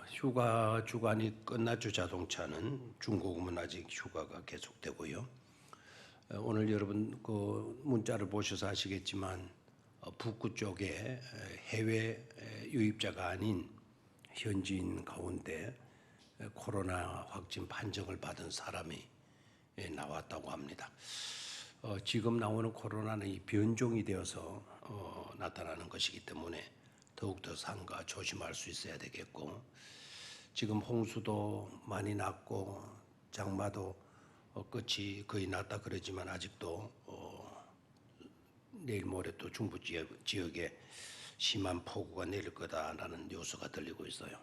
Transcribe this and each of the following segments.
휴가 주간이 끝났죠. 자동차는 중고금은 아직 휴가가 계속되고요. 오늘 여러분 그 문자를 보셔서 아시겠지만 북구 쪽에 해외 유입자가 아닌 현지인 가운데 코로나 확진 판정을 받은 사람이 나왔다고 합니다. 지금 나오는 코로나는 이 변종이 되어서 나타나는 것이기 때문에 더욱더 삼가 조심할 수 있어야 되겠고, 지금 홍수도 많이 났고 장마도 끝이 거의 났다 그러지만 아직도 내일 모레 또 중부 지역에 심한 폭우가 내릴 거다라는 뉴스가 들리고 있어요.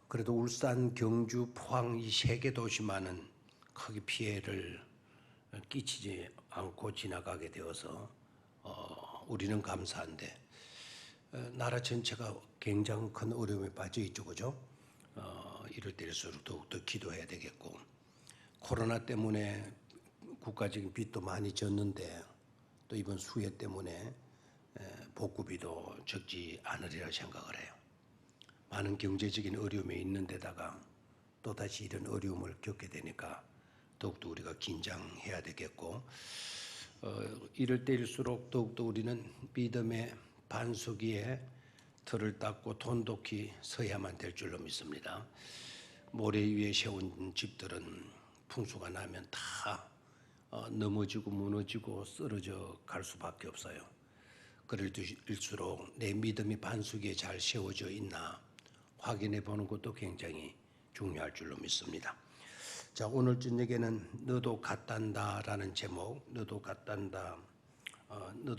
그래도 울산, 경주, 포항 이 세 개 도시만은 크게 피해를 끼치지 않고 지나가게 되어서 우리는 감사한데 나라 전체가 굉장히 큰 어려움에 빠져 있죠, 그죠? 이럴 때일수록 더욱더 기도해야 되겠고, 코로나 때문에 국가적인 빚도 많이 졌는데 또 이번 수해 때문에 복구비도 적지 않으리라 생각을 해요. 많은 경제적인 어려움에 있는 데다가 또다시 이런 어려움을 겪게 되니까 더욱더 우리가 긴장해야 되겠고, 이럴 때일수록 더욱더 우리는 믿음의 반석 위에 틀을 닦고 돈독히 서야만 될 줄로 믿습니다. 모래 위에 세운 집들은 풍수가 나면 다 넘어지고 무너지고 쓰러져 갈 수밖에 없어요. 그럴수록 내 믿음이 반석 위에 잘 세워져 있나 확인해 보는 것도 굉장히 중요할 줄로 믿습니다. 자, 오늘 저녁에는 너도 같단다라는 제목, 너도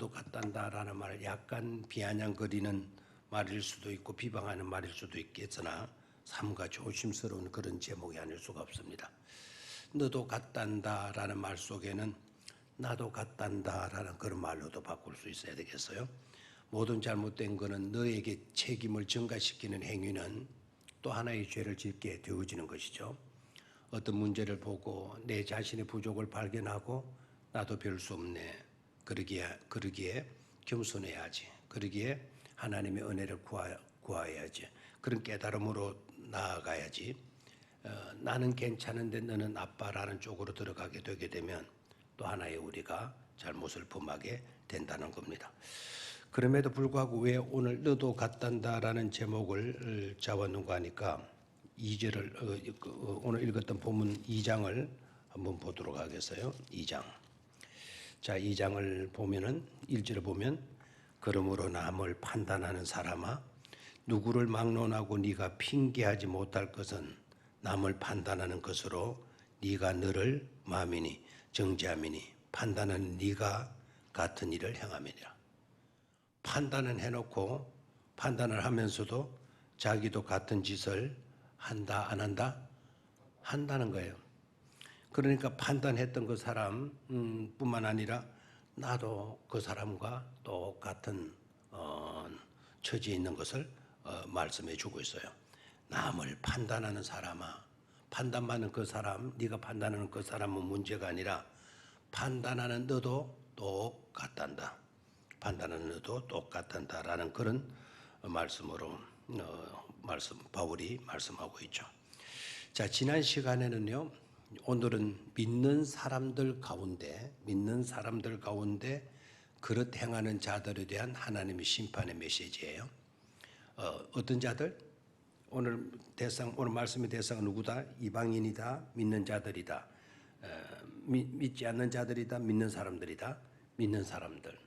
같단다라는 말을 약간 비아냥거리는 말일 수도 있고 비방하는 말일 수도 있겠으나 삼가 조심스러운 그런 제목이 아닐 수가 없습니다. 너도 같단다라는 말 속에는 나도 같단다라는 그런 말로도 바꿀 수 있어야 되겠어요. 모든 잘못된 것은 너에게 책임을 전가시키는 행위는 또 하나의 죄를 짓게 되어지는 것이죠. 어떤 문제를 보고 내 자신의 부족을 발견하고 나도 별 수 없네, 그러기에 겸손해야지, 그러기에 하나님의 은혜를 구해야지, 그런 깨달음으로 나아가야지. 나는 괜찮은데 너는 나빠라는 쪽으로 들어가게 되게 되면 또 하나의 우리가 잘못을 범하게 된다는 겁니다. 그럼에도 불구하고 왜 오늘 너도 같단다라는 제목을 잡았는가 하니까 2절을 오늘 읽었던 본문 2장을 한번 보도록 하겠어요. 2장. 자, 2장을 보면은 1절을 보면 그러므로 남을 판단하는 사람아, 누구를 막론하고 네가 핑계하지 못할 것은 남을 판단하는 것으로 네가 너를 마음이니 정죄함이니 판단하는 네가 같은 일을 행함이니라. 판단은 해놓고 판단을 하면서도 자기도 같은 짓을 한다 안 한다? 한다는 거예요. 그러니까 판단했던 그 사람 뿐만 아니라 나도 그 사람과 똑같은 처지에 있는 것을 말씀해 주고 있어요. 남을 판단하는 사람아, 판단받는 그 사람, 네가 판단하는 그 사람은 문제가 아니라 판단하는 너도 똑같단다. 판단하는 너도 똑같단다라는 그런 말씀으로 바울이 말씀하고 있죠. 자, 지난 시간에는요, 오늘은 믿는 사람들 가운데 그릇 행하는 자들에 대한 하나님의 심판의 메시지예요. 어떤 자들? 오늘 말씀의 대상은 누구다? 이방인이다, 믿는 자들이다, 믿지 않는 자들이다, 믿는 사람들이다. 믿는 사람들,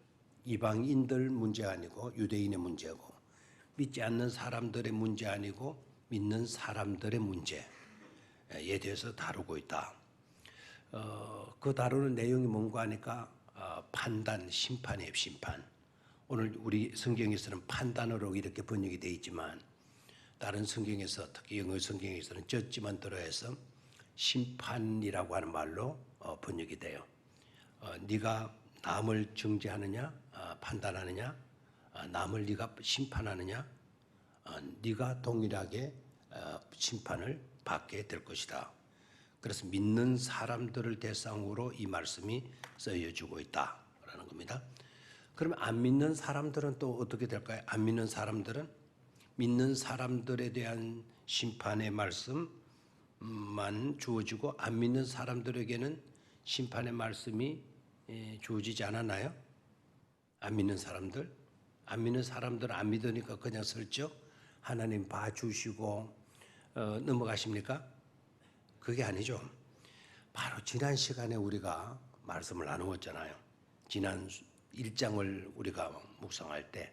이방인들 문제 아니고 유대인의 문제고, 믿지 않는 사람들의 문제 아니고 믿는 사람들의 문제에 대해서 다루고 있다. 그 다루는 내용이 뭔가 하니까 판단, 심판이에요. 심판. 오늘 우리 성경에서는 판단으로 이렇게 번역이 되어 있지만 다른 성경에서, 특히 영어 성경에서는 judgment로 해서 심판이라고 하는 말로 번역이 돼요. 네가 남을 정죄하느냐, 판단하느냐, 남을 네가 심판하느냐, 네가 동일하게 심판을 받게 될 것이다. 그래서 믿는 사람들을 대상으로 이 말씀이 쓰여지고 있다라는 겁니다. 그러면 안 믿는 사람들은 또 어떻게 될까요? 안 믿는 사람들은 믿는 사람들에 대한 심판의 말씀만 주어지고 안 믿는 사람들에게는 심판의 말씀이 주어지지 않았나요? 안 믿는 사람들은 안 믿으니까 그냥 슬쩍 하나님 봐주시고 넘어가십니까? 그게 아니죠. 바로 지난 시간에 우리가 말씀을 나누었잖아요. 지난 1장을 우리가 묵상할 때.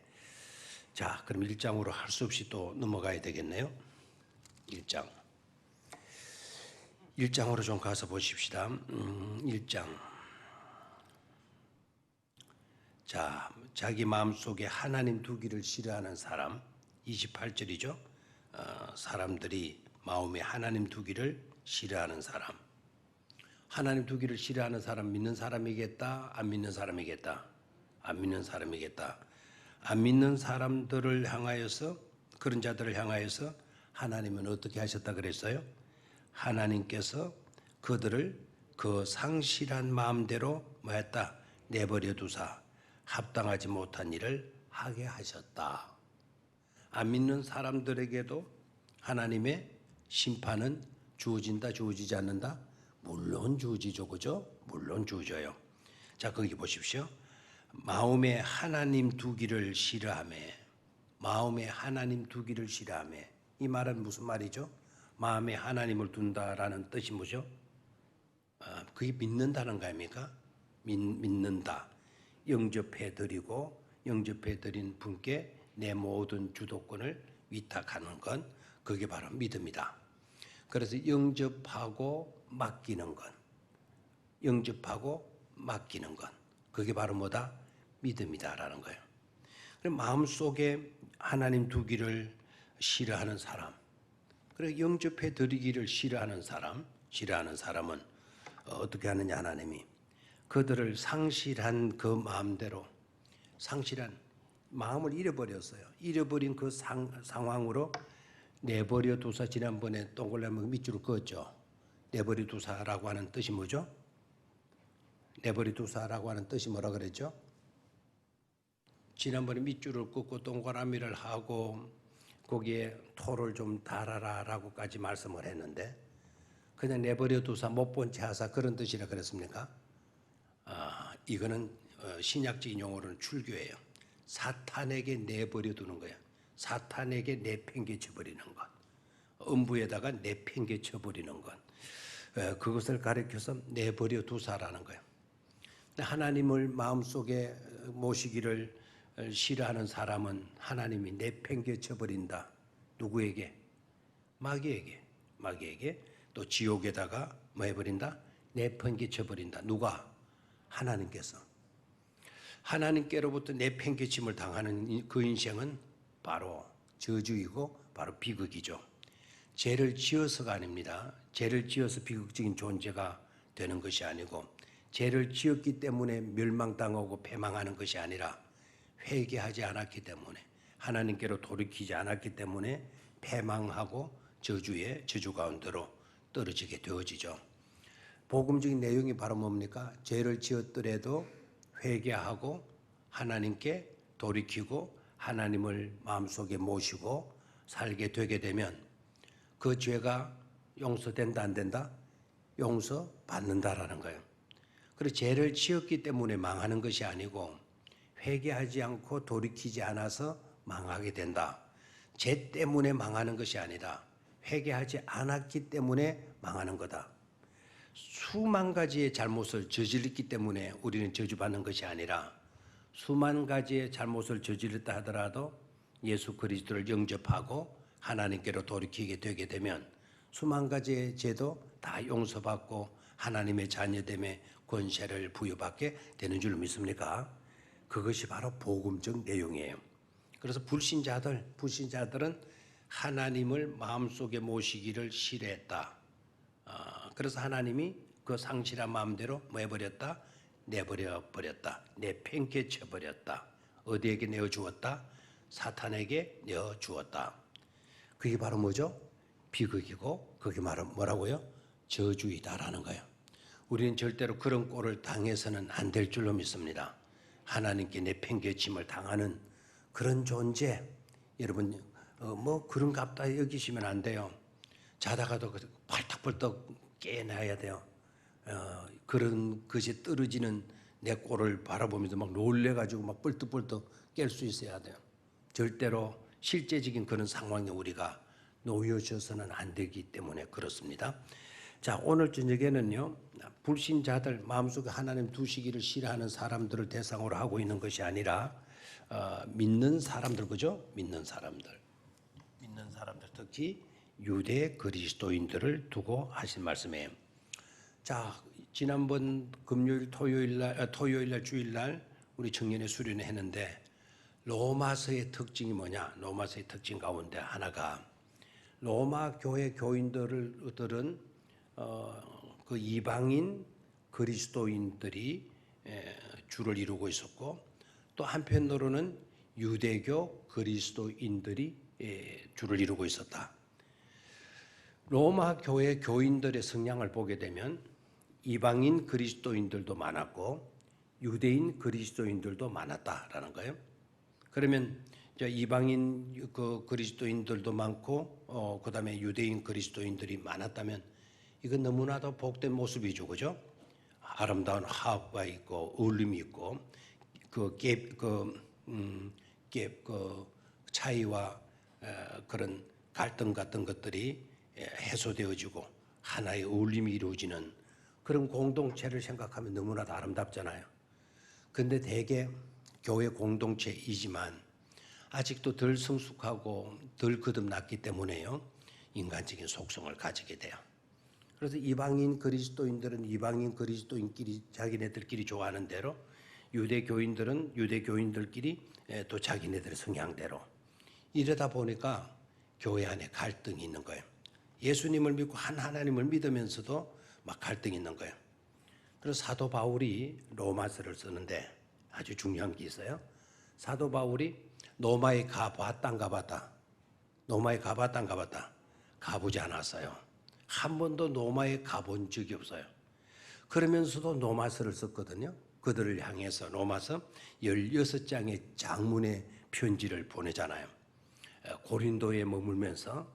자, 그럼 1장으로 할 수 없이 또 넘어가야 되겠네요. 1장으로 좀 가서 보십시다. 1장. 자, 자기 마음속에 하나님 두기를 싫어하는 사람, 28절이죠. 사람들이 마음에 하나님 두기를 싫어하는 사람. 하나님 두기를 싫어하는 사람 믿는 사람이겠다? 안 믿는 사람이겠다? 안 믿는 사람이겠다. 안 믿는 사람들을 향하여서, 그런 자들을 향하여서 하나님은 어떻게 하셨다 그랬어요? 하나님께서 그들을 그 상실한 마음대로 뭐했다? 내버려 두사 합당하지 못한 일을 하게 하셨다. 안 믿는 사람들에게도 하나님의 심판은 주어진다, 주어지지 않는다? 물론 주어지죠, 그죠? 물론 주어져요. 자, 거기 보십시오. 마음에 하나님 두기를 싫어하매, 마음에 하나님 두기를 싫어하매. 이 말은 무슨 말이죠? 마음에 하나님을 둔다라는 뜻이 뭐죠? 그게 믿는다는 거 아닙니까? 믿는다. 영접해드리고 영접해드린 분께 내 모든 주도권을 위탁하는 건 그게 바로 믿음이다. 그래서 영접하고 맡기는 건, 영접하고 맡기는 건 그게 바로 뭐다? 믿음이다라는 거예요. 마음속에 하나님 두기를 싫어하는 사람, 그래 영접해 드리기를 싫어하는 사람은 어떻게 하느냐? 하나님이 그들을 상실한 그 마음대로, 상실한 마음을 잃어버렸어요. 잃어버린 그 상황으로 내버려 두사. 지난번에 동글라미 밑줄을 그었죠. 내버려 두사라고 하는 뜻이 뭐죠? 내버려 두사라고 하는 뜻이 뭐라 그랬죠? 지난번에 밑줄을 긋고 동그라미를 하고 거기에 토를 좀 달아라라고까지 말씀을 했는데 그냥 내버려 두사 못 본 채 하사 그런 뜻이라 그랬습니까? 이거는 신약적인 용어로는 출교예요. 사탄에게 내버려 두는 거예요. 사탄에게 내팽개쳐 버리는 것. 음부에다가 내팽개쳐 버리는 것. 그것을 가리켜서 내버려 두사라는 거예요. 하나님을 마음속에 모시기를 싫어하는 사람은 하나님이 내팽개쳐 버린다. 누구에게? 마귀에게. 또 지옥에다가 뭐 해버린다? 내팽개쳐 버린다. 누가? 하나님께서. 하나님께로부터 내팽개침을 당하는 그 인생은 바로 저주이고 바로 비극이죠. 죄를 지어서가 아닙니다. 죄를 지어서 비극적인 존재가 되는 것이 아니고 죄를 지었기 때문에 멸망당하고 패망하는 것이 아니라 회개하지 않았기 때문에 하나님께로 돌이키지 않았기 때문에 패망하고 저주의 저주 가운데로 떨어지게 되어지죠. 복음적인 내용이 바로 뭡니까? 죄를 지었더라도 회개하고 하나님께 돌이키고 하나님을 마음속에 모시고 살게 되게 되면 그 죄가 용서된다 안 된다? 용서받는다라는 거예요. 그래서 죄를 지었기 때문에 망하는 것이 아니고 회개하지 않고 돌이키지 않아서 망하게 된다. 죄 때문에 망하는 것이 아니라 회개하지 않았기 때문에 망하는 거다. 수만 가지의 잘못을 저질렀기 때문에 우리는 저주받는 것이 아니라 수만 가지의 잘못을 저질렀다 하더라도 예수 그리스도를 영접하고 하나님께로 돌이키게 되게 되면 수만 가지의 죄도 다 용서받고 하나님의 자녀됨의 권세를 부여받게 되는 줄 믿습니까? 그것이 바로 복음적 내용이에요. 그래서 불신자들은 하나님을 마음속에 모시기를 싫어했다. 그래서 하나님이 그 상실한 마음대로 뭐 해버렸다? 내버려버렸다. 내팽개쳐버렸다. 어디에게 내어주었다? 사탄에게 내어주었다. 그게 바로 뭐죠? 비극이고 그게 바로 뭐라고요? 저주이다라는 거예요. 우리는 절대로 그런 꼴을 당해서는 안 될 줄로 믿습니다. 하나님께 내팽개침을 당하는 그런 존재, 여러분 뭐 그런갑다 여기시면 안 돼요. 자다가도 벌떡벌떡 깨나야 돼요. 그런 것이 떨어지는 내 꼴을 바라보면서 막 놀래가지고 막 뻘떡뻘떡 깰 수 있어야 돼요. 절대로 실제적인 그런 상황에 우리가 놓여져서는 안 되기 때문에 그렇습니다. 자, 오늘 저녁에는요, 불신자들, 마음속에 하나님 두시기를 싫어하는 사람들을 대상으로 하고 있는 것이 아니라 믿는 사람들, 그죠? 믿는 사람들, 특히 유대 그리스도인들을 두고 하신 말씀이에요. 자, 지난번 금요일, 토요일 날, 주일 날 우리 청년의 수련회 했는데 로마서의 특징이 뭐냐? 로마서의 특징 가운데 하나가 로마 교회 교인들은 그 이방인 그리스도인들이 주를 이루고 있었고, 또 한편으로는 유대교 그리스도인들이 주를 이루고 있었다. 로마 교회 교인들의 성향을 보게 되면 이방인 그리스도인들도 많았고 유대인 그리스도인들도 많았다라는 거예요. 그러면 이방인 그리스도인들도 많고 그다음에 유대인 그리스도인들이 많았다면 이건 너무나도 복된 모습이죠, 그죠? 아름다운 화합과 있고 어울림이 있고 그 차이와 그런 갈등 같은 것들이 해소되어지고 하나의 어울림이 이루어지는 그런 공동체를 생각하면 너무나도 아름답잖아요. 근데 대개 교회 공동체이지만 아직도 덜 성숙하고 덜 거듭났기 때문에요, 인간적인 속성을 가지게 돼요. 그래서 이방인 그리스도인들은 이방인 그리스도인끼리 자기네들끼리 좋아하는 대로, 유대교인들은 유대교인들끼리 또 자기네들의 성향대로, 이러다 보니까 교회 안에 갈등이 있는 거예요. 예수님을 믿고 한 하나님을 믿으면서도 막 갈등이 있는 거예요. 그래서 사도 바울이 로마서를 쓰는데 아주 중요한 게 있어요. 사도 바울이 로마에 가봤다 안 가봤다? 로마에 가봤다 안 가봤다? 가보지 않았어요. 한 번도 로마에 가본 적이 없어요. 그러면서도 로마서를 썼거든요. 그들을 향해서 로마서 16장의 장문의 편지를 보내잖아요. 고린도에 머물면서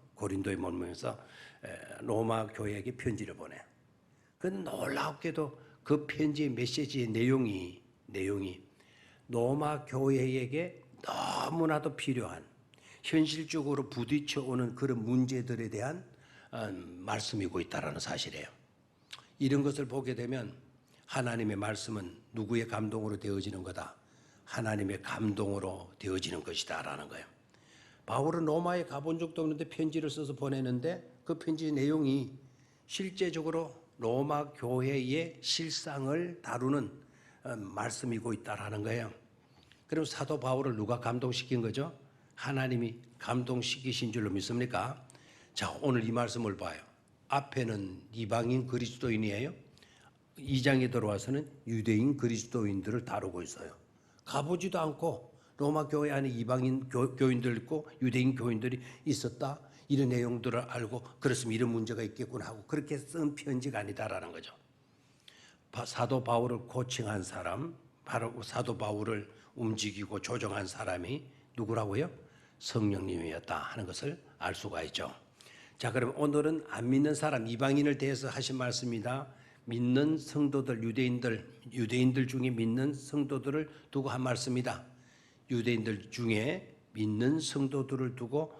로마 교회에게 편지를 보내요. 그 놀랍게도 그 편지의 메시지의 내용이 로마 교회에게 너무나도 필요한, 현실적으로 부딪혀오는 그런 문제들에 대한 말씀이고 있다는 사실이에요. 이런 것을 보게 되면 하나님의 말씀은 누구의 감동으로 되어지는 거다? 하나님의 감동으로 되어지는 것이다라는 거예요. 바울은 로마에 가본 적도 없는데 편지를 써서 보내는데 그 편지의 내용이 실제적으로 로마 교회의 실상을 다루는 말씀이고 있다라는 거예요. 그럼 사도 바울을 누가 감동시킨 거죠? 하나님이 감동시키신 줄로 믿습니까? 자, 오늘 이 말씀을 봐요. 앞에는 이방인 그리스도인이에요. 2장에 들어와서는 유대인 그리스도인들을 다루고 있어요. 가보지도 않고 로마 교회 안에 이방인 교인들 있고 유대인 교인들이 있었다, 이런 내용들을 알고 그렇으면 이런 문제가 있겠구나 하고 그렇게 쓴 편지가 아니다라는 거죠. 사도 바울을 코칭한 사람, 바로 사도 바울을 움직이고 조정한 사람이 누구라고요? 성령님이었다 하는 것을 알 수가 있죠. 자, 그럼 오늘은 안 믿는 사람, 이방인을 대해서 하신 말씀입니다. 믿는 성도들, 유대인들 중에 믿는 성도들을 두고 한 말씀이다. 유대인들 중에 믿는 성도들을 두고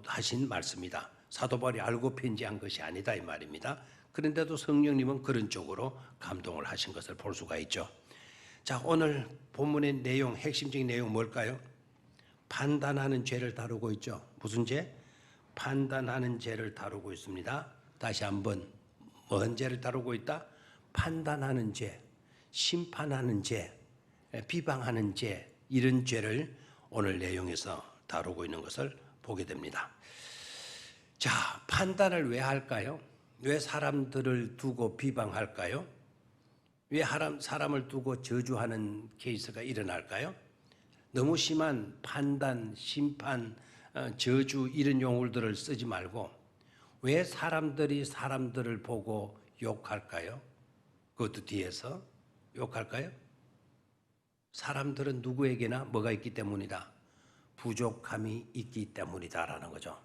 하신 말씀이다. 사도 바울이 알고 편지한 것이 아니다 이 말입니다. 그런데도 성령님은 그런 쪽으로 감동을 하신 것을 볼 수가 있죠. 자, 오늘 본문의 내용, 핵심적인 내용 뭘까요? 판단하는 죄를 다루고 있죠. 무슨 죄? 판단하는 죄를 다루고 있습니다. 다시 한번, 뭔 죄를 다루고 있다? 판단하는 죄, 심판하는 죄, 비방하는 죄, 이런 죄를 오늘 내용에서 다루고 있는 것을 보게 됩니다. 자, 판단을 왜 할까요? 왜 사람들을 두고 비방할까요? 왜 사람을 두고 저주하는 케이스가 일어날까요? 너무 심한 판단, 심판, 저주 이런 용어들을 쓰지 말고 왜 사람들이 사람들을 보고 욕할까요? 그것도 뒤에서 욕할까요? 사람들은 누구에게나 뭐가 있기 때문이다? 부족함이 있기 때문이다라는 거죠.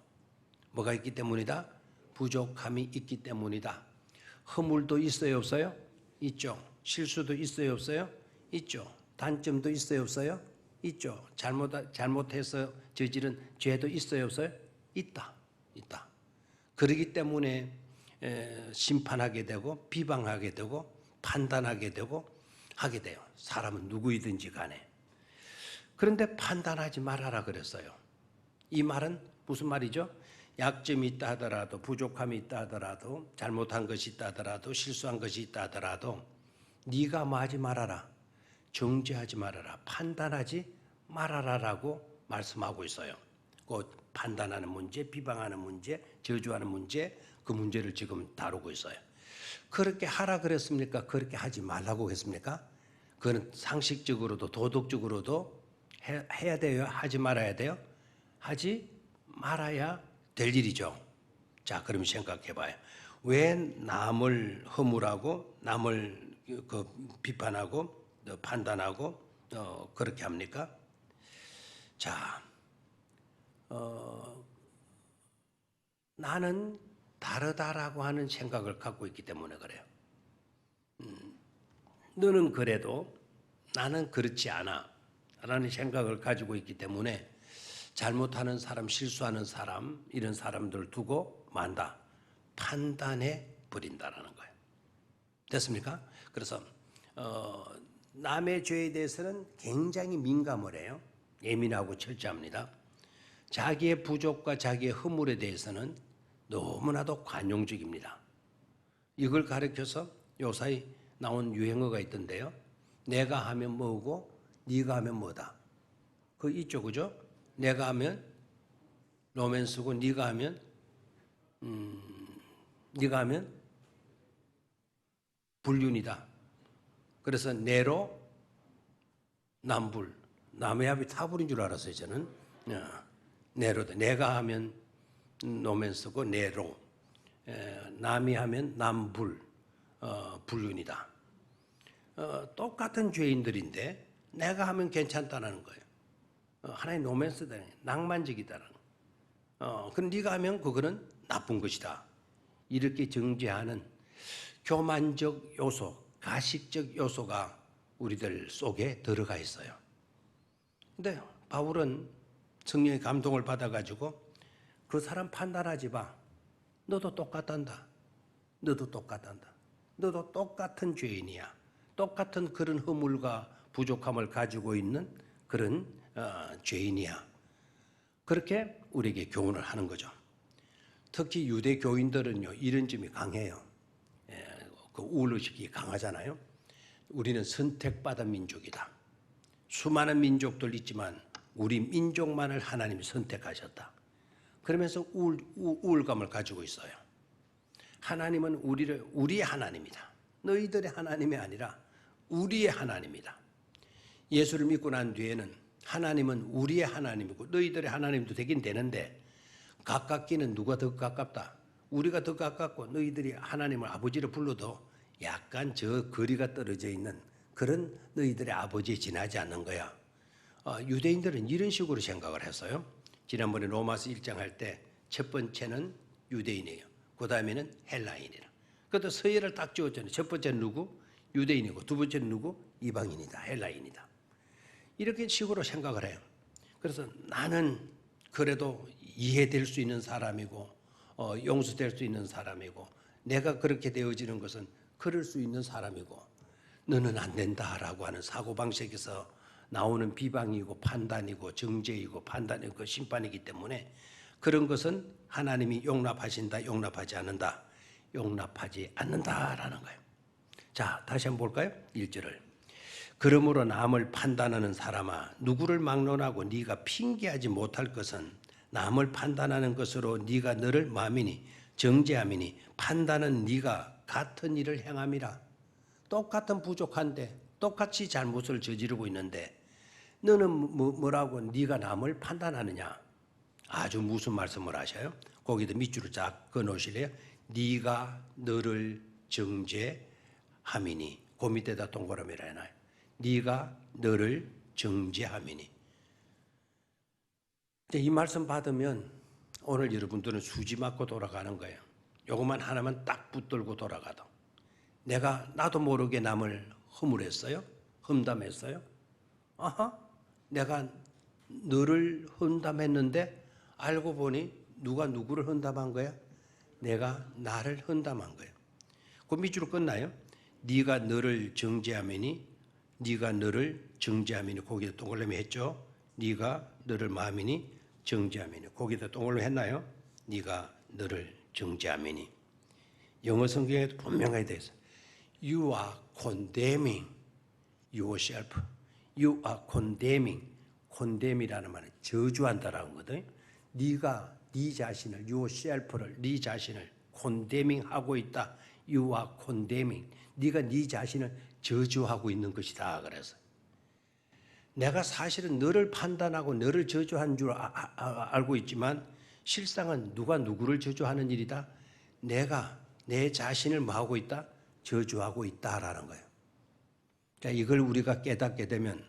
뭐가 있기 때문이다? 부족함이 있기 때문이다. 허물도 있어요, 없어요? 있죠. 실수도 있어요, 없어요? 있죠. 단점도 있어요, 없어요? 있죠. 잘못해서 저지른 죄도 있어요, 없어요? 있다. 그렇기 때문에 심판하게 되고 비방하게 되고 판단하게 되고 하게 돼요. 사람은 누구이든지 간에. 그런데 판단하지 말아라 그랬어요. 이 말은 무슨 말이죠? 약점이 있다 하더라도, 부족함이 있다 하더라도, 잘못한 것이 있다 하더라도, 실수한 것이 있다 하더라도 네가 뭐 하지 말아라, 정죄하지 말아라, 판단하지 말아라라고 말씀하고 있어요. 그 판단하는 문제, 비방하는 문제, 저주하는 문제, 그 문제를 지금 다루고 있어요. 그렇게 하라 그랬습니까? 그렇게 하지 말라고 했습니까? 그건 상식적으로도 도덕적으로도 해야 돼요? 하지 말아야 돼요? 하지 말아야 될 일이죠. 자, 그럼 생각해 봐요. 왜 남을 허물하고 남을 비판하고 판단하고 그렇게 합니까? 자, 나는 다르다라고 하는 생각을 갖고 있기 때문에 그래요. 너는 그래도 나는 그렇지 않아 라는 생각을 가지고 있기 때문에 잘못하는 사람, 실수하는 사람, 이런 사람들 두고 만다. 판단해 버린다라는 거예요. 됐습니까? 그래서 남의 죄에 대해서는 굉장히 민감을 해요. 예민하고 철저합니다. 자기의 부족과 자기의 허물에 대해서는 너무나도 관용적입니다. 이걸 가르쳐서 요사이 나온 유행어가 있던데요. 내가 하면 뭐고 네가 하면 뭐다. 그 있죠, 그죠? 내가 하면 로맨스고 네가 하면 불륜이다. 그래서 내로 남불, 남의 합이 타불인 줄 알았어요, 저는. 내로다. 내가 하면 로맨스고 내로, 남이 하면 남불, 불륜이다. 똑같은 죄인들인데 내가 하면 괜찮다는 거예요. 하나의 로맨스다, 낭만적이다라는 거. 그럼 네가 하면 그거는 나쁜 것이다. 이렇게 정죄하는 교만적 요소, 가식적 요소가 우리들 속에 들어가 있어요. 근데 바울은 성령의 감동을 받아가지고 그 사람 판단하지 마. 너도 똑같단다. 너도 똑같은 죄인이야. 똑같은 그런 허물과 부족함을 가지고 있는 그런 죄인이야. 그렇게 우리에게 교훈을 하는 거죠. 특히 유대 교인들은요, 이런 점이 강해요. 그 우월의식이 강하잖아요. 우리는 선택받은 민족이다. 수많은 민족들 있지만 우리 민족만을 하나님이 선택하셨다. 그러면서 우울감을 가지고 있어요. 하나님은 우리의 하나님이다. 너희들의 하나님이 아니라 우리의 하나님이다. 예수를 믿고 난 뒤에는 하나님은 우리의 하나님이고 너희들의 하나님도 되긴 되는데 가깝기는 누가 더 가깝다? 우리가 더 가깝고 너희들이 하나님을 아버지를 불러도 약간 저 거리가 떨어져 있는 그런 너희들의 아버지에 지나지 않는 거야. 유대인들은 이런 식으로 생각을 했어요. 지난번에 로마서 1장 할 때 첫 번째는 유대인이에요. 그 다음에는 헬라인이라. 그것도 서열을 딱 지었잖아요. 첫 번째는 누구? 유대인이고 두 번째는 누구? 이방인이다. 헬라인이다. 이렇게 식으로 생각을 해요. 그래서 나는 그래도 이해될 수 있는 사람이고 용서될 수 있는 사람이고 내가 그렇게 되어지는 것은 그럴 수 있는 사람이고 너는 안 된다라고 하는 사고방식에서 나오는 비방이고 판단이고 정죄이고 판단이고 심판이기 때문에 그런 것은 하나님이 용납하신다, 용납하지 않는다, 용납하지 않는다라는 거예요. 자, 다시 한번 볼까요? 1절을. 그러므로 남을 판단하는 사람아, 누구를 막론하고 네가 핑계하지 못할 것은 남을 판단하는 것으로 네가 너를 마음이니 정죄함이니 판단은 네가 같은 일을 행함이라. 똑같은 부족한데 똑같이 잘못을 저지르고 있는데 너는 뭐라고 네가 남을 판단하느냐. 아주 무슨 말씀을 하셔요? 거기도 밑줄을 쫙 그어놓으실래요? 네가 너를 정죄함이니. 그 밑에다 동그라미를 해놔요. 네가 너를 정죄함이니. 이 말씀 받으면 오늘 여러분들은 수지 맞고 돌아가는 거예요. 요것만 하나만 딱 붙들고 돌아가도 나도 모르게 남을 허물했어요? 험담했어요? 아하, 내가 너를 험담했는데 알고 보니 누가 누구를 험담한 거야? 내가 나를 험담한 거예요. 그 밑으로 끝나요. 네가 너를 정죄하매니 네가 너를 정죄하매니 거기다 동그라미 했죠. 네가 너를 마음이니 정죄하매니 거기다 동그라미 했나요? 네가 너를 정죄하매니. 영어 성경에도 분명하게 되어 있어요. You are condemning yourself. You are condemning. condemn이라는 말은 저주한다라는 거거든요. 네가 네 자신을 yourself를 네 자신을 condemning 하고 있다. You are condemning. 네가 네 자신을 저주하고 있는 것이다. 그래서 내가 사실은 너를 판단하고 너를 저주한 줄 알고 있지만 실상은 누가 누구를 저주하는 일이다. 내가 내 자신을 뭐 하고 있다? 저주하고 있다라는 거예요. 그러니까 이걸 우리가 깨닫게 되면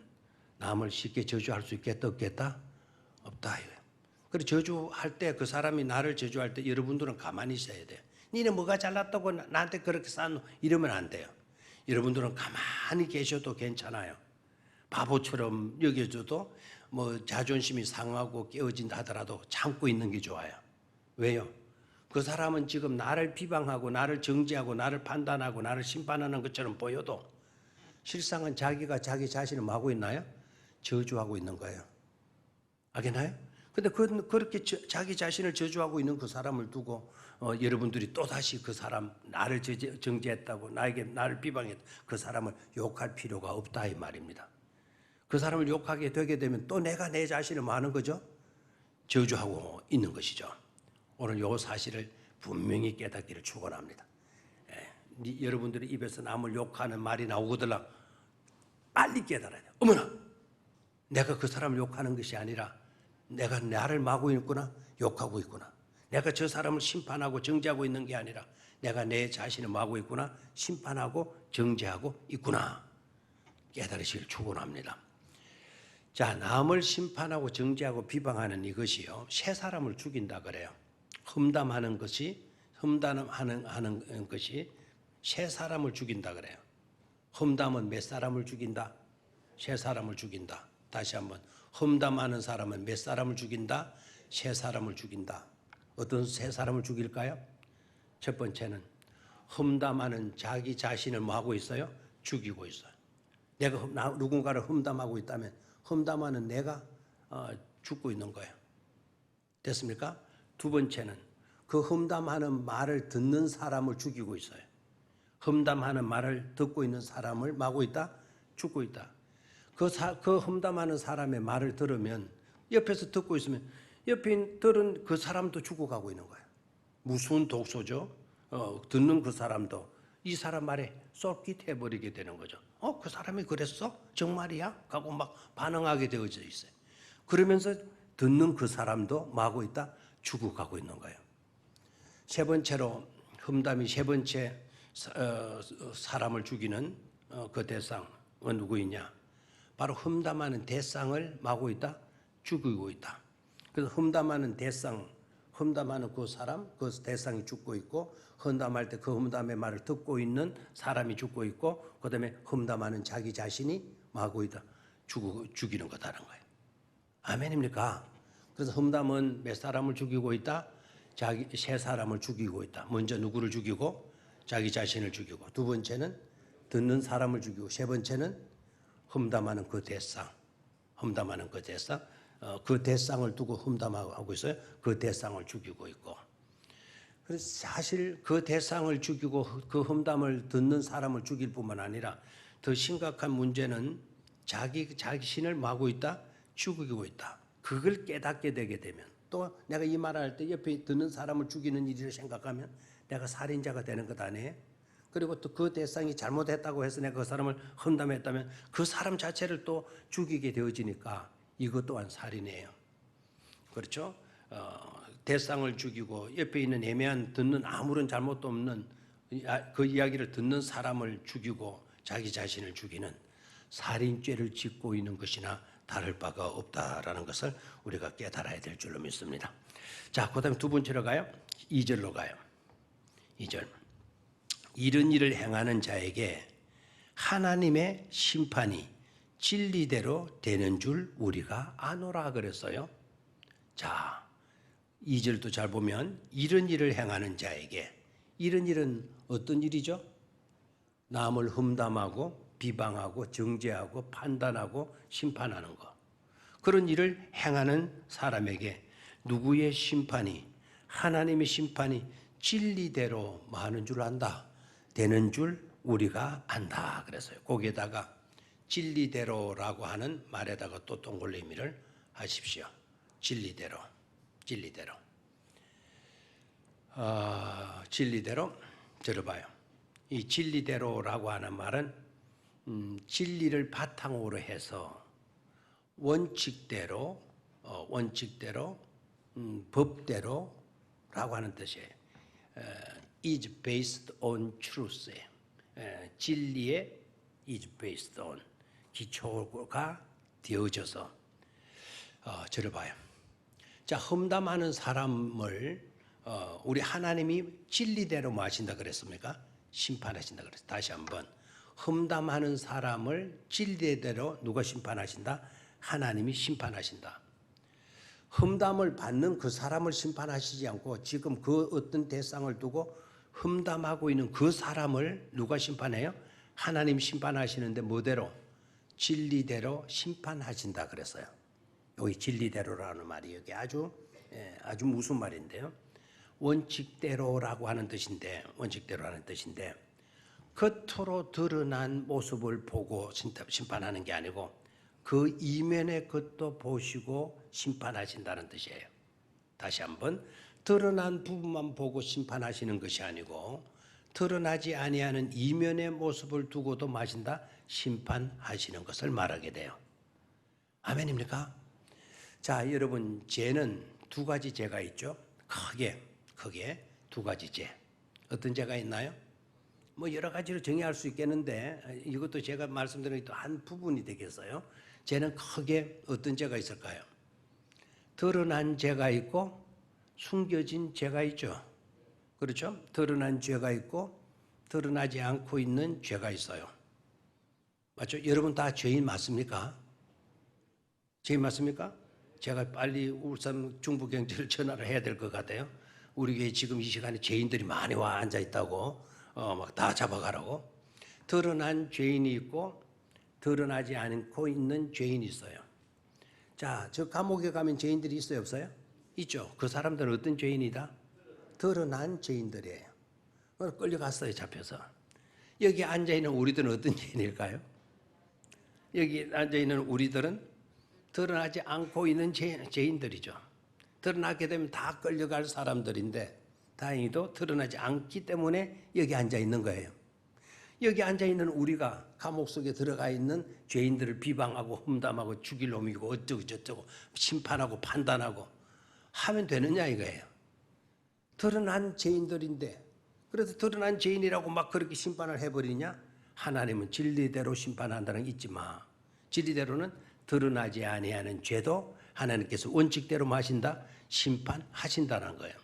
남을 쉽게 저주할 수 있겠다 없겠다? 없다 이거예요. 그리고 저주할 때 그 사람이 나를 저주할 때 여러분들은 가만히 있어야 돼요. 니네 뭐가 잘났다고 나한테 그렇게 쌓노? 이러면 안 돼요. 여러분들은 가만히 계셔도 괜찮아요. 바보처럼 여겨져도 뭐 자존심이 상하고 깨어진다 하더라도 참고 있는 게 좋아요. 왜요? 그 사람은 지금 나를 비방하고 나를 정죄하고 나를 판단하고 나를 심판하는 것처럼 보여도 실상은 자기가 자기 자신을 뭐 하고 있나요? 저주하고 있는 거예요. 알겠나요? 근데 그렇게 자기 자신을 저주하고 있는 그 사람을 두고 여러분들이 또다시 그 사람 나를 정죄했다고 나를 비방했다 그 사람을 욕할 필요가 없다 이 말입니다. 그 사람을 욕하게 되게 되면 또 내가 내 자신을 뭐 하는 거죠? 저주하고 있는 것이죠. 오늘 이 사실을 분명히 깨닫기를 축원합니다. 여러분들의 입에서 남을 욕하는 말이 나오거들라 빨리 깨달아야 돼요. 어머나 내가 그 사람을 욕하는 것이 아니라 내가 나를 마고 있구나 욕하고 있구나. 내가 저 사람을 심판하고 정죄하고 있는 게 아니라 내가 내 자신을 마고 있구나 심판하고 정죄하고 있구나. 깨달으시길 축원합니다. 자, 남을 심판하고 정죄하고 비방하는 이것이요 새 사람을 죽인다 그래요. 험담하는 것이 새 사람을 죽인다 그래요. 험담은 몇 사람을 죽인다? 새 사람을 죽인다. 다시 한번 험담하는 사람은 몇 사람을 죽인다? 새 사람을 죽인다. 어떤 새 사람을 죽일까요? 첫 번째는 험담하는 자기 자신을 뭐 하고 있어요? 죽이고 있어요. 내가 누군가를 험담하고 있다면 험담하는 내가 죽고 있는 거예요. 됐습니까? 두 번째는 그 험담하는 말을 듣는 사람을 죽이고 있어요. 험담하는 말을 듣고 있는 사람을 마고 있다? 죽고 있다. 그 험담하는 사람의 말을 들으면 옆에서 듣고 있으면 옆에 들은 그 사람도 죽어가고 있는 거예요. 무슨 독소죠? 듣는 그 사람도 이 사람 말에 쏠깃해버리게 되는 거죠. 그 사람이 그랬어? 정말이야? 하고 막 반응하게 되어져 있어요. 그러면서 듣는 그 사람도 마고 있다? 죽어가고 있는 거예요. 세 번째로 험담이 세 번째 사람을 죽이는 그 대상은 누구이냐? 바로 험담하는 대상을 마고 있다? 죽이고 있다. 그래서 험담하는 대상, 험담하는 그 사람, 그 대상이 죽고 있고 험담할 때 그 험담의 말을 듣고 있는 사람이 죽고 있고 그 다음에 험담하는 자기 자신이 마고 있다. 죽이는 거다라는 거예요. 아멘입니까? 그래서 험담은 몇 사람을 죽이고 있다? 세 사람을 죽이고 있다. 먼저 누구를 죽이고? 자기 자신을 죽이고 두 번째는 듣는 사람을 죽이고 세 번째는 험담하는 그 대상, 그 대상을 두고 험담하고 있어요. 그 대상을 죽이고 있고. 그래서 사실 그 대상을 죽이고 그 험담을 듣는 사람을 죽일 뿐만 아니라 더 심각한 문제는 자기 자신을 마고 있다, 죽이고 있다. 그걸 깨닫게 되게 되면 또 내가 이 말을 할 때 옆에 듣는 사람을 죽이는 일을 생각하면 내가 살인자가 되는 것 아니에요? 그리고 또 그 대상이 잘못했다고 해서 내가 그 사람을 험담했다면 그 사람 자체를 또 죽이게 되어지니까 이것 또한 살인이에요. 그렇죠? 대상을 죽이고 옆에 있는 애매한 듣는 아무런 잘못도 없는 그 이야기를 듣는 사람을 죽이고 자기 자신을 죽이는 살인죄를 짓고 있는 것이나 다를 바가 없다라는 것을 우리가 깨달아야 될 줄로 믿습니다. 자, 그 다음에 두 번째로 가요. 2절로 가요. 2절. 이런 일을 행하는 자에게 하나님의 심판이 진리대로 되는 줄 우리가 아노라 그랬어요. 자, 2절도 잘 보면 이런 일을 행하는 자에게, 이런 일은 어떤 일이죠? 남을 험담하고 비방하고 정죄하고 판단하고 심판하는 것. 그런 일을 행하는 사람에게 누구의 심판이, 하나님의 심판이 진리대로 하는 줄 안다. 되는 줄 우리가 안다 그랬어요. 거기에다가 진리대로라고 하는 말에다가 또 동글레미를 하십시오. 진리대로, 진리대로. 진리대로 들어봐요. 이 진리대로라고 하는 말은 진리를 바탕으로 해서 원칙대로, 법대로라고 하는 뜻이에요. is based on truth. 진리에 is based on 기초가 되어져서 저를 봐요. 자, 험담하는 사람을 우리 하나님이 진리대로 뭐 하신다 그랬습니까? 심판하신다 그랬어요. 다시 한번 험담하는 사람을 진리대로 누가 심판하신다? 하나님이 심판하신다. 험담을 받는 그 사람을 심판하시지 않고 지금 그 어떤 대상을 두고 험담하고 있는 그 사람을 누가 심판해요? 하나님 심판하시는데 뭐대로? 진리대로 심판하신다 그랬어요. 여기 진리대로라는 말이 여기 아주 무슨 말인데요? 원칙대로라고 하는 뜻인데, 원칙대로라는 뜻인데 겉으로 드러난 모습을 보고 심판하는 게 아니고 그 이면의 것도 보시고 심판하신다는 뜻이에요. 다시 한번 드러난 부분만 보고 심판하시는 것이 아니고 드러나지 아니하는 이면의 모습을 두고도 마신다 심판하시는 것을 말하게 돼요. 아멘입니까? 자, 여러분, 죄는 두 가지 죄가 있죠. 크게 두 가지 죄. 어떤 죄가 있나요? 뭐 여러 가지로 정의할 수 있겠는데 이것도 제가 말씀드린 또 한 부분이 되겠어요. 죄는 크게 어떤 죄가 있을까요? 드러난 죄가 있고 숨겨진 죄가 있죠. 그렇죠? 드러난 죄가 있고 드러나지 않고 있는 죄가 있어요. 맞죠? 여러분 다 죄인 맞습니까? 죄인 맞습니까? 제가 빨리 울산 중부경찰 전화를 해야 될 것 같아요. 우리 교회 지금 이 시간에 죄인들이 많이 와 앉아 있다고 막 다 잡아가라고. 드러난 죄인이 있고 드러나지 않고 있는 죄인이 있어요. 자, 저 감옥에 가면 죄인들이 있어요, 없어요? 있죠. 그 사람들은 어떤 죄인이다? 드러난 죄인들이에요. 끌려갔어요, 잡혀서. 여기 앉아있는 우리들은 어떤 죄인일까요? 여기 앉아있는 우리들은 드러나지 않고 있는 죄인들이죠. 드러나게 되면 다 끌려갈 사람들인데 다행히도 드러나지 않기 때문에 여기 앉아있는 거예요. 여기 앉아있는 우리가 감옥 속에 들어가 있는 죄인들을 비방하고 험담하고 죽일 놈이고 어쩌고 저쩌고 심판하고 판단하고 하면 되느냐 이거예요. 드러난 죄인들인데 그래서 드러난 죄인이라고 막 그렇게 심판을 해버리냐? 하나님은 진리대로 심판한다는 거 잊지 마. 진리대로는 드러나지 아니하는 죄도 하나님께서 원칙대로 마신다 심판하신다는 거예요.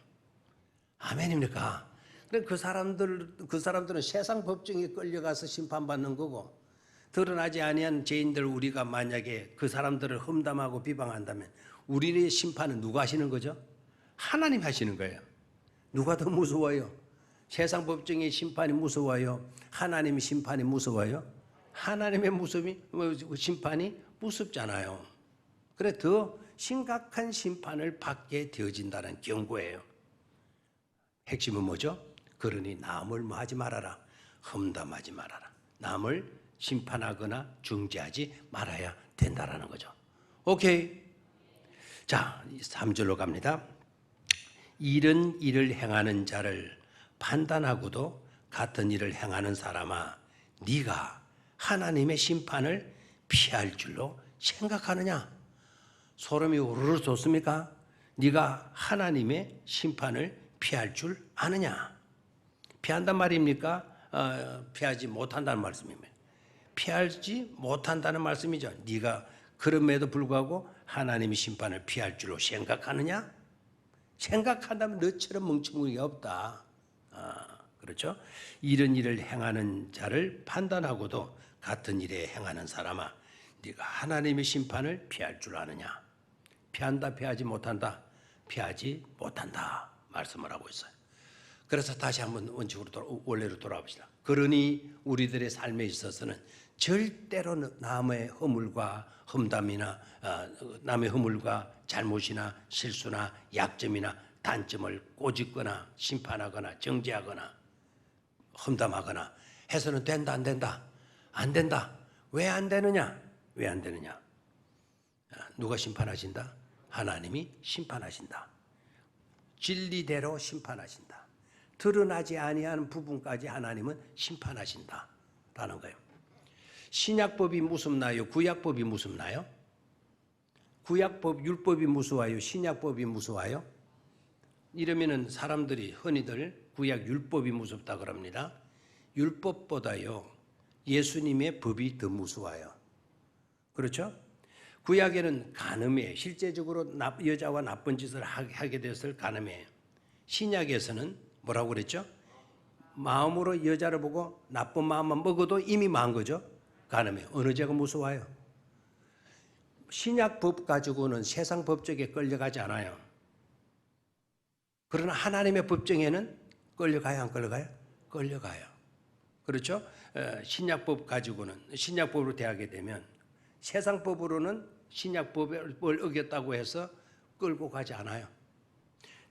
아멘입니까? 그 사람들은 세상 법정에 끌려가서 심판받는 거고 드러나지 아니한 죄인들 우리가 만약에 그 사람들을 험담하고 비방한다면 우리의 심판은 누가 하시는 거죠? 하나님 하시는 거예요. 누가 더 무서워요? 세상 법정의 심판이 무서워요? 하나님의 심판이 무서워요? 하나님의 심판이 무섭잖아요. 그래 더 심각한 심판을 받게 되어진다는 경고예요. 핵심은 뭐죠? 그러니 남을 뭐 하지 말아라. 험담하지 말아라. 남을 심판하거나 중재하지 말아야 된다라는 거죠. 오케이. 자, 3절로 갑니다. 이런 일을 행하는 자를 판단하고도 같은 일을 행하는 사람아, 네가 하나님의 심판을 피할 줄로 생각하느냐? 소름이 우르르 돋습니까? 네가 하나님의 심판을 피할 줄 아느냐? 피한단 말입니까? 피하지 못한다는 말씀입니다. 피하지 못한다는 말씀이죠. 네가 그럼에도 불구하고 하나님이 심판을 피할 줄로 생각하느냐? 생각한다면 너처럼 멍청이가 없다. 그렇죠? 이런 일을 행하는 자를 판단하고도 같은 일에 행하는 사람아, 네가 하나님의 심판을 피할 줄 아느냐? 피한다, 피하지 못한다? 피하지 못한다 말씀을 하고 있어요. 그래서 다시 한번 원래로 돌아봅시다. 그러니 우리들의 삶에 있어서는 절대로 남의 허물과 험담이나 남의 허물과 잘못이나 실수나 약점이나 단점을 꼬집거나 심판하거나 정죄하거나 험담하거나 해서는 된다, 안 된다? 안 된다. 왜 안 되느냐? 왜 안 되느냐? 누가 심판하신다? 하나님이 심판하신다. 진리대로 심판하신다. 드러나지 아니하는 부분까지 하나님은 심판하신다라는 거예요. 신약법이 무섭나요? 구약법이 무섭나요? 구약법, 율법이 무서워요? 신약법이 무서워요? 이러면은 사람들이 흔히들 구약 율법이 무섭다 그럽니다. 율법보다요 예수님의 법이 더 무서워요. 그렇죠? 구약에는 간음이에요. 실제적으로 여자와 나쁜 짓을 하게 됐을 간음이에요. 신약에서는 뭐라고 그랬죠? 마음으로 여자를 보고 나쁜 마음만 먹어도 이미 망한 거죠. 간음이에요. 어느 죄가 무서워요? 신약법 가지고는 세상 법정에 끌려가지 않아요. 그러나 하나님의 법정에는 끌려가요, 안 끌려가요? 끌려가요. 그렇죠? 신약법 가지고는 신약법으로 대하게 되면 세상 법으로는 신약법을 어겼다고 해서 끌고 가지 않아요.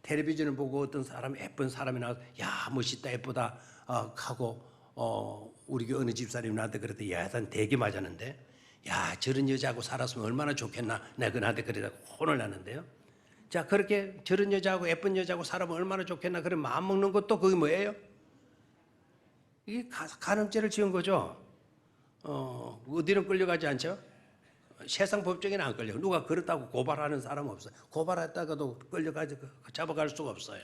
텔레비전을 보고 어떤 사람 예쁜 사람이 나와서 야 멋있다 예쁘다 하고 우리 어느 집사람이 나한테 그랬더니 야 난 되게 맞았는데 야 저런 여자하고 살았으면 얼마나 좋겠나 내가 나한테 그러다가 혼을 났는데요. 자 그렇게 저런 여자하고 예쁜 여자하고 살아보면 얼마나 좋겠나 그런 마음 먹는 것도 그게 뭐예요? 이게 간음죄를 지은 거죠. 어디는 끌려가지 않죠? 세상 법정에는 안 끌려요. 누가 그렇다고 고발하는 사람 없어요. 고발했다가도 끌려가지 잡아갈 수가 없어요.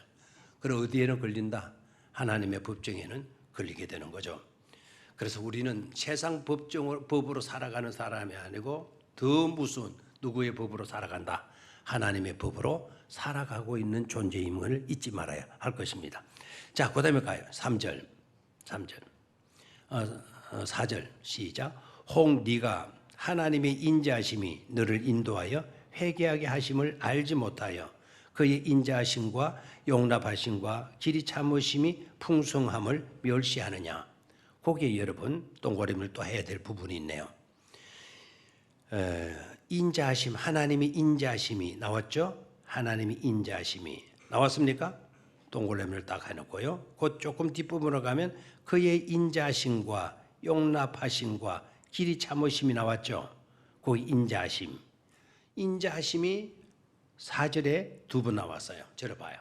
그럼 어디에는 걸린다? 하나님의 법정에는 걸리게 되는 거죠. 그래서 우리는 세상 법으로 살아가는 사람이 아니고 더 무서운 누구의 법으로 살아간다? 하나님의 법으로 살아가고 있는 존재임을 잊지 말아야 할 것입니다. 자, 그 다음에 가요. 3절. 4절 시작. 혹 네가 하나님의 인자하심이 너를 인도하여 회개하게 하심을 알지 못하여 그의 인자하심과 용납하심과 길이 참으심이 풍성함을 멸시하느냐. 거기에 여러분 동그라미를 또 해야 될 부분이 있네요. 인자하심, 하나님의 인자하심이 나왔죠? 하나님의 인자하심이 나왔습니까? 동그라미를 딱 해놓고요. 곧 조금 뒷부분으로 가면 그의 인자하심과 용납하심과 길이 참으심이 나왔죠. 그 인자하심. 인자하심이 4절에 2번 나왔어요. 들어봐요.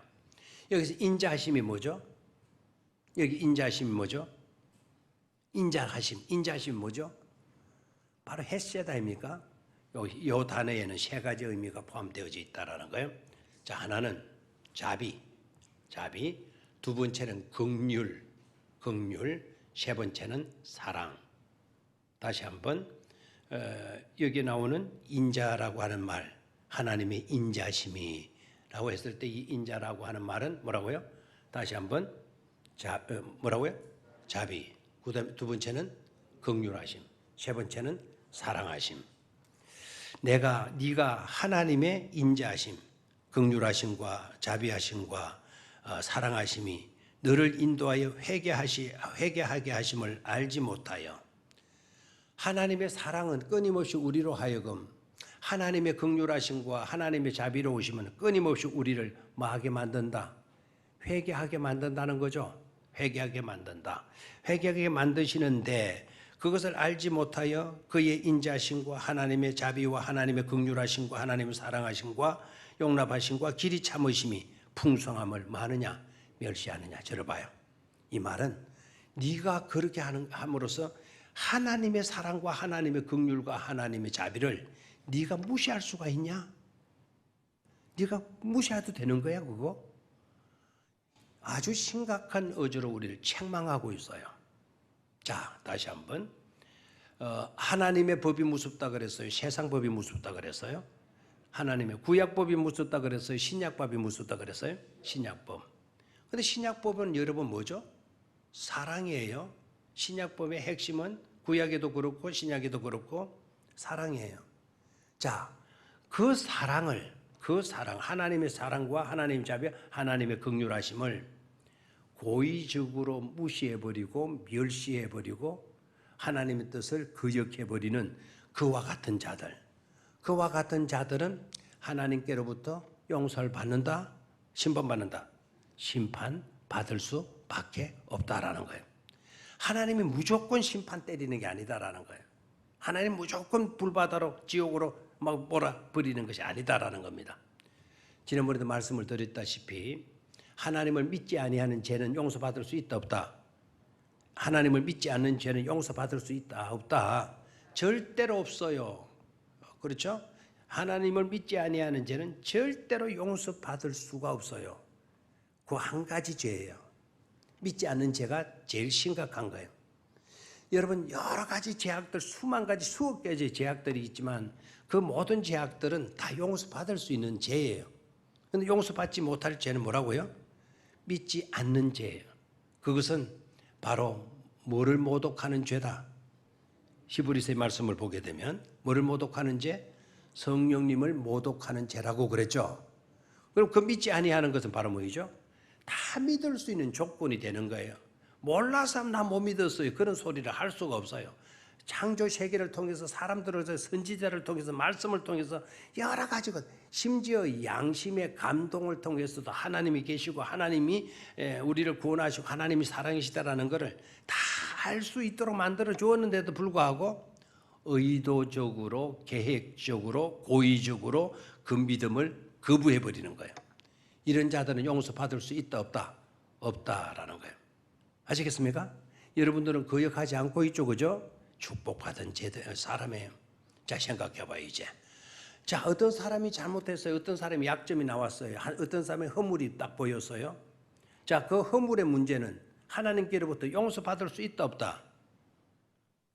여기서 인자하심이 뭐죠? 여기 인자하심이 뭐죠? 인자하심이 뭐죠? 바로 헤세드 아닙니까? 이 단어에는 3가지 의미가 포함되어 있다라는 거예요. 자, 하나는 자비, 두 번째는 긍휼, 세 번째는 사랑. 다시 한번 여기 나오는 인자라고 하는 말, 하나님의 인자심이라고 했을 때 이 인자라고 하는 말은 뭐라고요? 다시 한번 뭐라고요? 자비. 그다음 두 번째는 긍휼하심, 세 번째는 사랑하심. 네가 하나님의 인자하심, 긍휼하심과 자비하심과 사랑하심이 너를 인도하여 회개하게 하심을 알지 못하여 하나님의 사랑은 끊임없이 우리로 하여금 하나님의 긍휼하심과 하나님의 자비로우심은 끊임없이 우리를 뭐하게 만든다? 회개하게 만든다는 거죠. 회개하게 만든다. 회개하게 만드시는데 그것을 알지 못하여 그의 인자심과 하나님의 자비와 하나님의 긍휼하심과 하나님의 사랑하심과 용납하심과 길이 참으심이 풍성함을 뭐하느냐? 멸시하느냐. 들어봐요. 이 말은 네가 그렇게 함으로써 하나님의 사랑과 하나님의 긍휼과 하나님의 자비를 네가 무시할 수가 있냐? 네가 무시해도 되는 거야 그거? 아주 심각한 어조로 우리를 책망하고 있어요. 자, 다시 한번 하나님의 법이 무섭다 그랬어요? 세상 법이 무섭다 그랬어요? 하나님의 구약법이 무섭다 그랬어요? 신약법이 무섭다 그랬어요? 신약법. 근데 신약법은 여러분 뭐죠? 사랑이에요. 신약법의 핵심은 구약에도 그렇고 신약에도 그렇고 사랑이에요. 자, 그 사랑, 하나님의 사랑과 하나님의 자비, 하나님의 긍휼하심을 고의적으로 무시해버리고 멸시해버리고 하나님의 뜻을 거역해버리는 그와 같은 자들은 하나님께로부터 용서를 받는다, 심판받는다. 심판받을 수밖에 없다라는 거예요. 하나님이 무조건 심판 때리는 게 아니다라는 거예요. 하나님 무조건 불바다로 지옥으로 막 몰아버리는 것이 아니다라는 겁니다. 지난번에도 말씀을 드렸다시피 하나님을 믿지 아니하는 죄는 용서받을 수 있다 없다? 하나님을 믿지 않는 죄는 용서받을 수 있다 없다? 절대로 없어요. 그렇죠? 하나님을 믿지 아니하는 죄는 절대로 용서받을 수가 없어요. 그 한 가지 죄예요. 믿지 않는 죄가 제일 심각한 거예요. 여러분 여러 가지 죄악들, 수만 가지 수억 개의 죄악들이 있지만 그 모든 죄악들은 다 용서받을 수 있는 죄예요. 그런데 용서받지 못할 죄는 뭐라고요? 믿지 않는 죄예요. 그것은 바로 뭐를 모독하는 죄다. 히브리서의 말씀을 보게 되면 뭐를 모독하는 죄? 성령님을 모독하는 죄라고 그랬죠. 그럼 그 믿지 아니하는 것은 바로 뭐이죠? 다 믿을 수 있는 조건이 되는 거예요. 몰라서 나 못 믿었어요. 그런 소리를 할 수가 없어요. 창조 세계를 통해서 사람들을 선지자를 통해서 말씀을 통해서 여러 가지 것, 심지어 양심의 감동을 통해서도 하나님이 계시고 하나님이 우리를 구원하시고 하나님이 사랑이시다라는 것을 다 알 수 있도록 만들어 주었는데도 불구하고 의도적으로 계획적으로 고의적으로 그 믿음을 거부해 버리는 거예요. 이런 자들은 용서받을 수 있다 없다? 없다라는 거예요. 아시겠습니까? 여러분들은 거역하지 않고 있죠, 그죠? 축복받은 사람이에요. 자, 생각해봐요, 이제. 자, 어떤 사람이 잘못했어요. 어떤 사람이 약점이 나왔어요. 어떤 사람의 허물이 딱 보였어요. 자, 그 허물의 문제는 하나님께로부터 용서받을 수 있다 없다?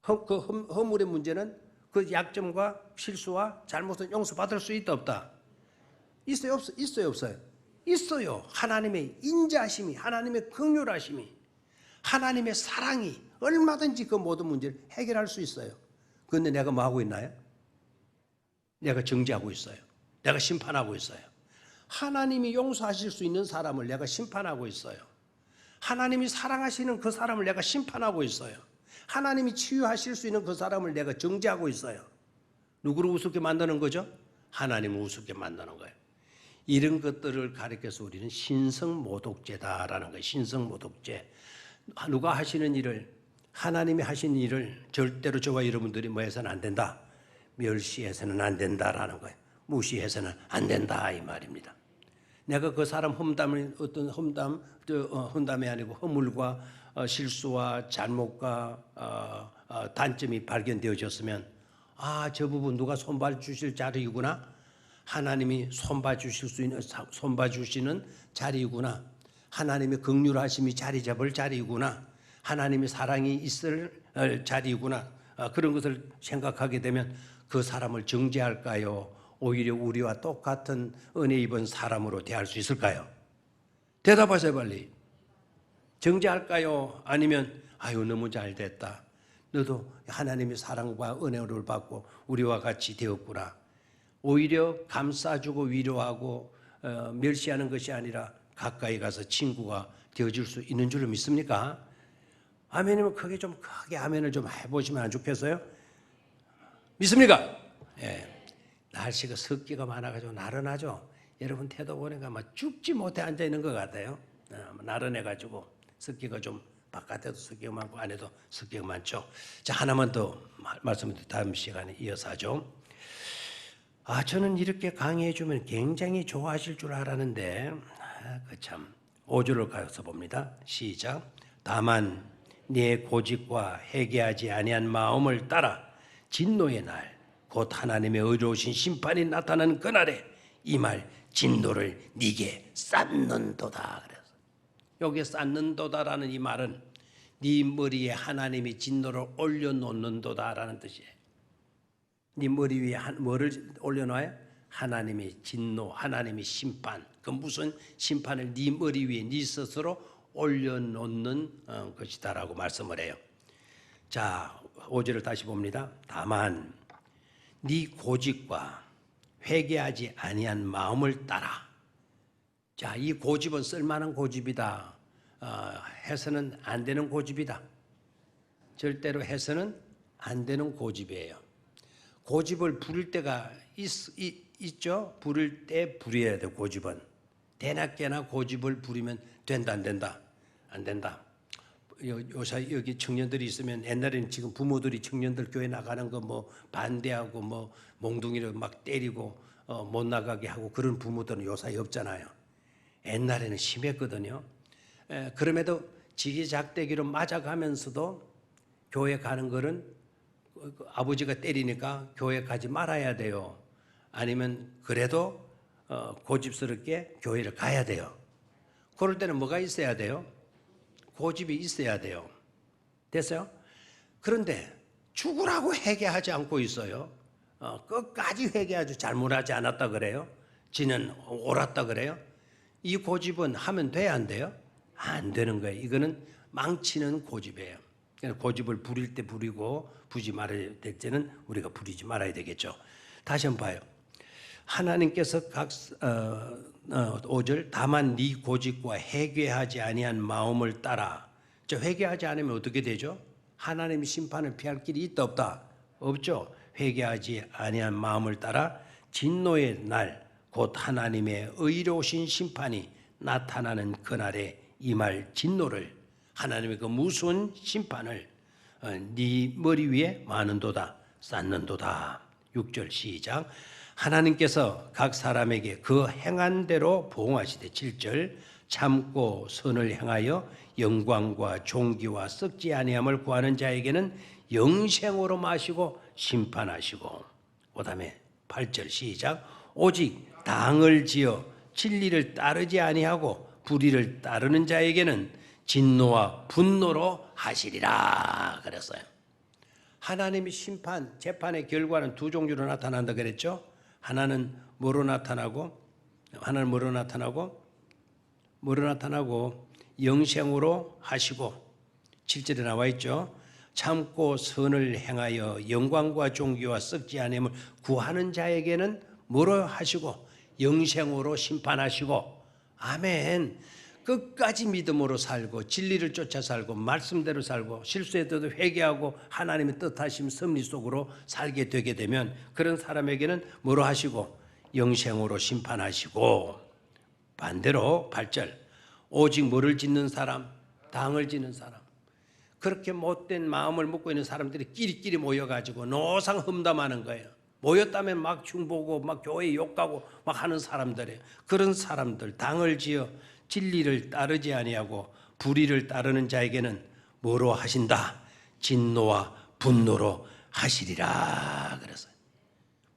그 허물의 문제는 그 약점과 실수와 잘못은 용서받을 수 있다 없다? 있어요, 있어요, 없어요? 있어요. 하나님의 인자하심이, 하나님의 긍휼하심이, 하나님의 사랑이 얼마든지 그 모든 문제를 해결할 수 있어요. 그런데 내가 뭐 하고 있나요? 내가 정죄하고 있어요. 내가 심판하고 있어요. 하나님이 용서하실 수 있는 사람을 내가 심판하고 있어요. 하나님이 사랑하시는 그 사람을 내가 심판하고 있어요. 하나님이 치유하실 수 있는 그 사람을 내가 정죄하고 있어요. 누구를 우습게 만드는 거죠? 하나님을 우습게 만드는 거예요. 이런 것들을 가리켜서 우리는 신성모독죄다라는 거예요. 신성모독죄. 누가 하시는 일을, 하나님이 하신 일을 절대로 저와 여러분들이 뭐 해서는 안 된다. 멸시해서는 안 된다라는 거예요. 무시해서는 안 된다 이 말입니다. 내가 그 사람 험담이 아니고 허물과 실수와 잘못과 단점이 발견되어졌으면 저 부분 누가 손봐 주실 자리이구나. 하나님이 손봐 주실 수 있는 손봐 주시는 자리이구나. 하나님의 긍휼하심이 자리 잡을 자리이구나. 하나님의 사랑이 있을 자리이구나. 그런 것을 생각하게 되면 그 사람을 정죄할까요? 오히려 우리와 똑같은 은혜 입은 사람으로 대할 수 있을까요? 대답하세요 빨리. 정죄할까요? 아니면 너무 잘 됐다. 너도 하나님의 사랑과 은혜를 받고 우리와 같이 되었구나. 오히려 감싸주고 위로하고 멸시하는 것이 아니라 가까이 가서 친구가 되어줄 수 있는 줄로 믿습니까? 아멘이면 크게 좀 크게 아멘을 좀 해보시면 안 좋겠어요? 믿습니까? 예. 날씨가 습기가 많아가지고 나른하죠. 여러분 태도 보니까 막 죽지 못해 앉아 있는 것 같아요. 나른해가지고 습기가 좀 바깥에도 습기가 많고 안에도 습기가 많죠. 자, 하나만 더 말씀을 다음 시간에 이어서 하죠. 저는 이렇게 강의해 주면 굉장히 좋아하실 줄 알았는데 참 5절을 가서 봅니다. 시작. 다만 네 고집과 회개하지 아니한 마음을 따라 진노의 날 곧 하나님의 의로우신 심판이 나타나는 그날에 이 말 진노를 네게 쌓는도다. 그래서 여기에 쌓는도다라는 이 말은 네 머리에 하나님이 진노를 올려놓는도다라는 뜻이에요. 네 머리 위에 뭐를 올려놔요? 하나님의 진노, 하나님의 심판. 그 무슨 심판을 네 머리 위에 네 스스로 올려놓는 것이다라고 말씀을 해요. 자, 5절을 다시 봅니다. 다만 네 고집과 회개하지 아니한 마음을 따라. 자, 이 고집은 쓸만한 고집이다. 해서는 안 되는 고집이다. 절대로 해서는 안 되는 고집이에요. 고집을 부릴 때가 있죠. 부릴 때 부려야 돼. 고집은 대낮게나 고집을 부리면 된다 안 된다? 안 된다. 요새 여기 청년들이 있으면 옛날에는 지금 부모들이 청년들 교회 나가는 거 뭐 반대하고 뭐 몽둥이를 막 때리고 못 나가게 하고 그런 부모들은 요새 없잖아요. 옛날에는 심했거든요. 그럼에도 지기작대기로 맞아가면서도 교회 가는 거는 아버지가 때리니까 교회 가지 말아야 돼요. 아니면 그래도 고집스럽게 교회를 가야 돼요. 그럴 때는 뭐가 있어야 돼요? 고집이 있어야 돼요. 됐어요? 그런데 죽으라고 회개하지 않고 있어요. 끝까지 회개하지 잘못하지 않았다 그래요? 지는 옳았다 그래요? 이 고집은 하면 돼야 안 돼요? 안 되는 거예요. 이거는 망치는 고집이에요. 고집을 부릴 때 부리고 부지 말아야 될 때는 우리가 부리지 말아야 되겠죠. 다시 한번 봐요. 하나님께서 5절 다만 네 고집과 회개하지 아니한 마음을 따라. 저 회개하지 않으면 어떻게 되죠? 하나님의 심판을 피할 길이 있다 없다? 없죠. 회개하지 아니한 마음을 따라 진노의 날 곧 하나님의 의로우신 심판이 나타나는 그날에 임할 진노를 하나님의 그 무서운 심판을 네 머리 위에 많은도다 쌓는도다. 6절 시작. 하나님께서 각 사람에게 그 행한 대로 보응하시되 7절 참고 선을 행하여 영광과 존귀와 썩지 아니함을 구하는 자에게는 영생으로 마시고 심판하시고. 그다음에 8절 시작. 오직 당을 지어 진리를 따르지 아니하고 불의를 따르는 자에게는 진노와 분노로 하시리라 그랬어요. 하나님의 심판, 재판의 결과는 두 종류로 나타난다 그랬죠. 하나는 뭐로 나타나고 영생으로 하시고 7절에 나와 있죠. 참고 선을 행하여 영광과 존귀와 썩지 아니함을 구하는 자에게는 뭐로 하시고 영생으로 심판하시고. 아멘. 끝까지 믿음으로 살고 진리를 쫓아 살고 말씀대로 살고 실수에도 회개하고 하나님의 뜻하심 섭리 속으로 살게 되게 되면 그런 사람에게는 뭐로 하시고 영생으로 심판하시고. 반대로 8절 오직 뭐를 짓는 사람? 당을 짓는 사람. 그렇게 못된 마음을 먹고 있는 사람들이 끼리끼리 모여가지고 노상 험담하는 거예요. 모였다면 막 흉보고 막 교회 욕하고 막 하는 사람들이에요. 그런 사람들 당을 지어 진리를 따르지 아니하고 불의를 따르는 자에게는 뭐로 하신다? 진노와 분노로 하시리라 그랬어요.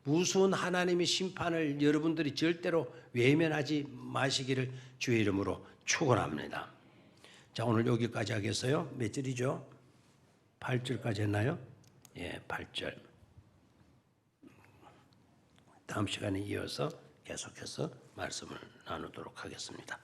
무서운 하나님의 심판을 여러분들이 절대로 외면하지 마시기를 주의 이름으로 축원합니다. 자, 오늘 여기까지 하겠어요. 몇 절이죠? 8절까지 했나요? 예, 8절. 다음 시간에 이어서 계속해서 말씀을 나누도록 하겠습니다.